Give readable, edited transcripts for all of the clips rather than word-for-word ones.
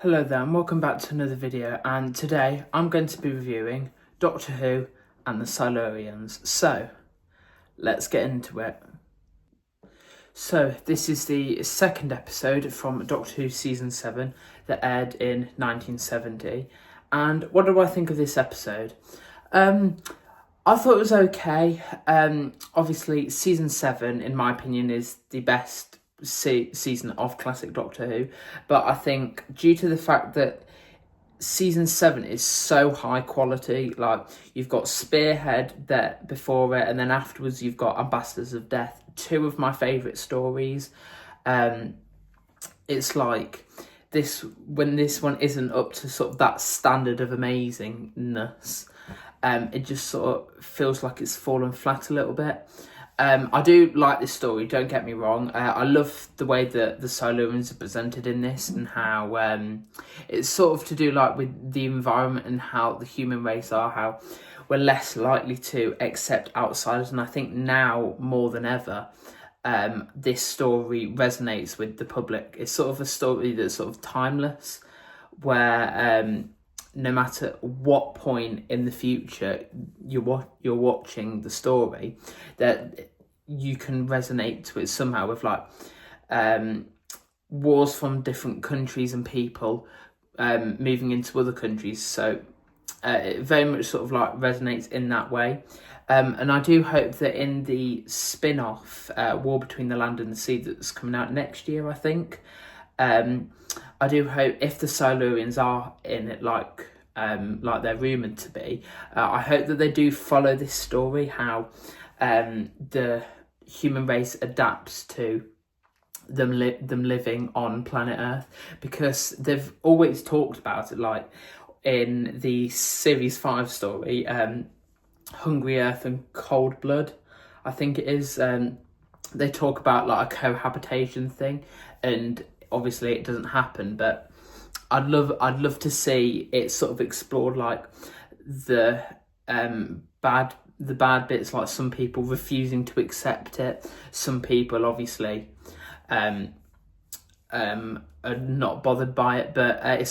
Hello there and welcome back to another video, and today I'm going to be reviewing Doctor Who and the Silurians. So let's get into it. So this is the second episode from Doctor Who Season 7 that aired in 1970. And what do I think of this episode? I thought it was okay. Obviously Season 7, in my opinion, is the best season of classic Doctor Who, but I think due to the fact that Season 7 is so high quality, like you've got Spearhead there before it, and then afterwards you've got Ambassadors of Death, two of my favourite stories. It's like when this one isn't up to sort of that standard of amazingness, it just sort of feels like it's fallen flat a little bit. I do like this story, don't get me wrong. I love the way that the Silurians are presented in this, and how it's sort of to do like with the environment and how the human race are, how we're less likely to accept outsiders. And I think now more than ever, this story resonates with the public. It's sort of a story that's sort of timeless, where no matter what point in the future you're watching the story, that you can resonate to it somehow with like wars from different countries and people moving into other countries. So it very much sort of like resonates in that way. And I do hope that in the spin-off War Between the Land and the Sea that's coming out next year, I think, I do hope, if the Silurians are in it like they're rumoured to be, I hope that they do follow this story, how the human race adapts to them living on planet Earth, because they've always talked about it, like in the Series 5 story, Hungry Earth and Cold Blood, I think it is. They talk about like a cohabitation thing, and obviously it doesn't happen, but I'd love to see it sort of explored, like the bad bits, like some people refusing to accept it, some people obviously are not bothered by it, but it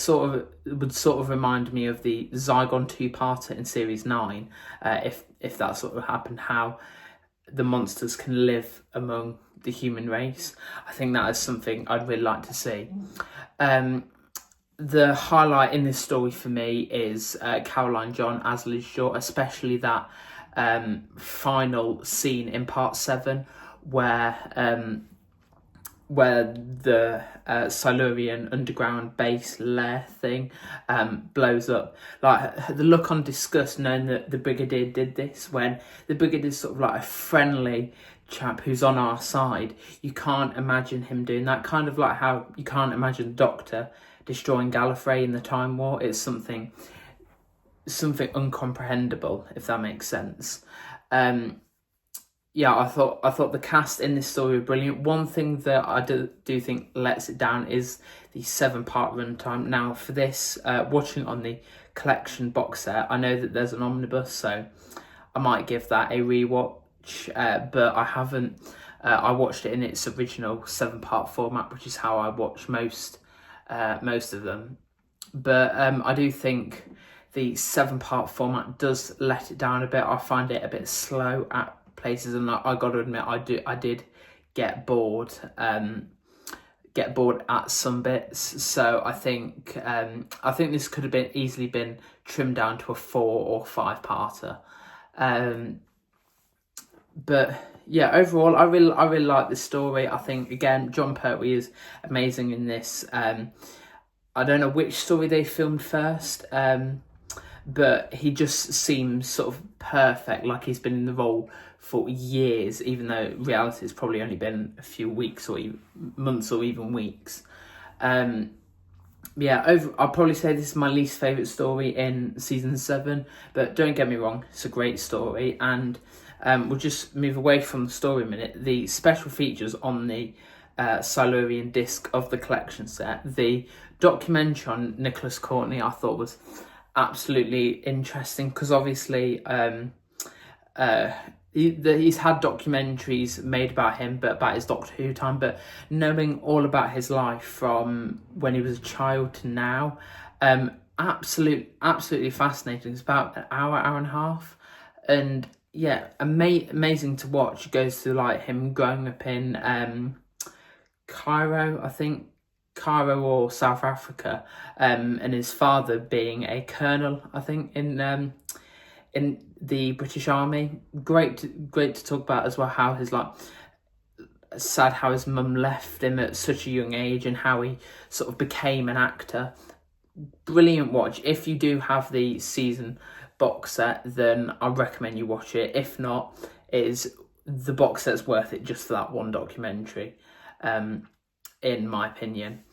would sort of remind me of the Zygon 2-parter in Series 9, if that sort of happened, how the monsters can live among the human race. I think that is something I'd really like to see. The highlight in this story for me is Caroline John as Liz Shaw, especially that final scene in part 7 where the Silurian underground base lair thing blows up. Like the look on disgust knowing that the Brigadier did this, when the Brigadier is sort of like a friendly chap who's on our side. You can't imagine him doing that, kind of like how you can't imagine the Doctor destroying Gallifrey in the Time War. It's something uncomprehendable, if that makes sense. Yeah, I thought the cast in this story were brilliant. One thing that I do think lets it down is the 7-part runtime. Now for this, watching on the collection box set, I know that there's an omnibus, so I might give that a rewatch, but I haven't. I watched it in its original 7-part format, which is how I watch most of them. But I do think the 7-part format does let it down a bit. I find it a bit slow at places, and I got to admit, I did get bored at some bits. So I think this could have easily been trimmed down to a 4 or 5-parter. But yeah, overall, I really like this story. I think, again, John Pertwee is amazing in this. I don't know which story they filmed first, but he just seems sort of perfect, like he's been in the role for years, even though in reality it's probably only been a few weeks or even months or even weeks. Yeah, I'll probably say this is my least favourite story in Season 7, but don't get me wrong, it's a great story. And we'll just move away from the story a minute. The special features on the Silurian disc of the collection set, the documentary on Nicholas Courtney, I thought was absolutely interesting, because obviously he's had documentaries made about him, but about his Doctor Who time, but knowing all about his life from when he was a child to now, absolutely fascinating. It's about an hour and a half, and yeah, amazing to watch. It goes through like him growing up in Cairo, I think, Cairo or South Africa, and his father being a colonel, I think, in the British Army. Great to talk about as well, how his like sad how his mum left him at such a young age and how he sort of became an actor. Brilliant watch. If you do have the season box set, then I recommend you watch it. If not, the box set's worth it just for that one documentary, in my opinion.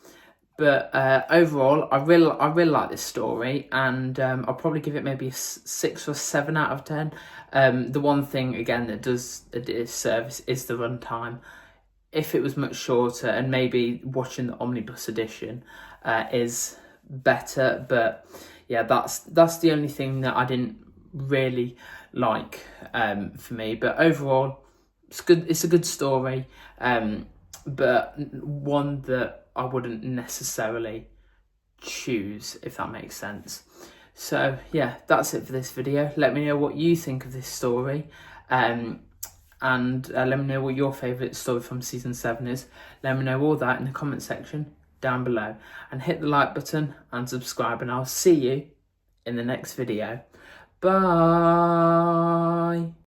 But overall, I really like this story, and I'll probably give it maybe a 6 or 7 out of 10. The one thing again that does a disservice is the runtime. If it was much shorter, and maybe watching the omnibus edition is better, but yeah, that's the only thing that I didn't really like for me. But overall, it's good. It's a good story, but one that I wouldn't necessarily choose, if that makes sense. So yeah, that's it for this video. Let me know what you think of this story, and let me know what your favourite story from season 7 is. Let me know all that in the comment section down below, and hit the like button and subscribe, and I'll see you in the next video. Bye.